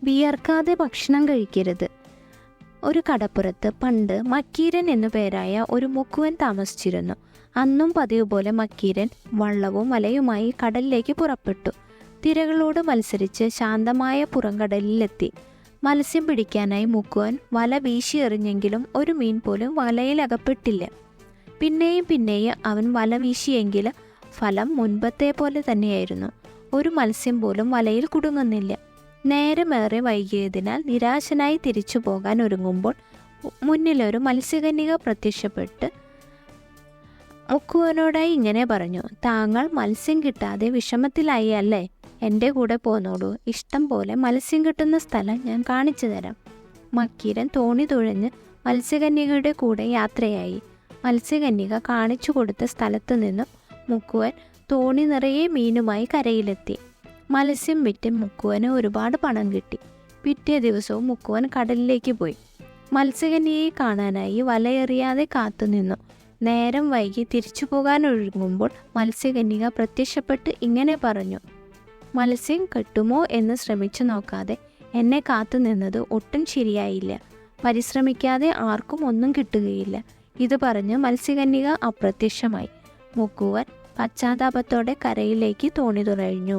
വിയർക്കാതെ ഭക്ഷണം കഴിക്കരുത്. ഒരു കടപ്പുറത്ത് പണ്ട് മക്കീരൻ എന്നു പേരായ ഒരു മുക്കുവൻ താമസിച്ചിരുന്നു. അന്നും പതിവ് പോലെ മക്കീരൻ വള്ളവും വലയുമായി കടലിലേക്ക് പുറപ്പെട്ടു. തിരകളോട് മത്സരിച്ച് ശാന്തമായ പുറംകടലിലെത്തി. മത്സ്യം പിടിക്കാനായി മുക്കുവൻ വല വീശി എറിഞ്ഞെങ്കിലും ഒരു മീൻ പോലും വലയിൽ അകപ്പെട്ടില്ല. പിന്നെയും അവൻ വല വീശിയെങ്കിൽ ഫലം മുൻപത്തെ പോലെ തന്നെയായിരുന്നു. ഒരു മത്സ്യം പോലും വലയിൽ കുടുങ്ങുന്നില്ല. നേരമേറെ വൈകിയതിനാൽ നിരാശനായി തിരിച്ചു പോകാൻ ഒരുങ്ങുമ്പോൾ മുന്നിലൊരു മത്സ്യകന്യക പ്രത്യക്ഷപ്പെട്ട് മുക്കുവനോടായി ഇങ്ങനെ പറഞ്ഞു: താങ്കൾ മത്സ്യം കിട്ടാതെ വിഷമത്തിലായി അല്ലേ? എൻ്റെ കൂടെ പോന്നോളൂ. ഇഷ്ടം പോലെ മത്സ്യം കിട്ടുന്ന സ്ഥലം ഞാൻ കാണിച്ചു തരാം. മക്കീരൻ തോണി തുഴഞ്ഞ് മത്സ്യകന്യകയുടെ കൂടെ യാത്രയായി. മത്സ്യകന്യക കാണിച്ചു കൊടുത്ത സ്ഥലത്തു നിന്നും മുക്കുവൻ തോണി നിറയെ മീനുമായി കരയിലെത്തി. മത്സ്യം വിറ്റ് മുക്കുവന് ഒരുപാട് പണം കിട്ടി. പിറ്റേ ദിവസവും മുക്കുവൻ കടലിലേക്ക് പോയി. മത്സ്യകന്യകയെ കാണാനായി വലയെറിയാതെ കാത്തുനിന്നു. നേരം വൈകി തിരിച്ചു പോകാൻ ഒരുങ്ങുമ്പോൾ മത്സ്യകന്യക പ്രത്യക്ഷപ്പെട്ട് ഇങ്ങനെ പറഞ്ഞു: മത്സ്യം കിട്ടുമോ എന്ന് ശ്രമിച്ചു നോക്കാതെ എന്നെ കാത്തു നിന്നത് ഒട്ടും ശരിയായില്ല. പരിശ്രമിക്കാതെ ആർക്കും ഒന്നും കിട്ടുകയില്ല. ഇത് പറഞ്ഞ് മത്സ്യകന്യക അപ്രത്യക്ഷമായി. മുക്കുവൻ പശ്ചാത്താപത്തോടെ കരയിലേക്ക് തോണി തുഴഞ്ഞു.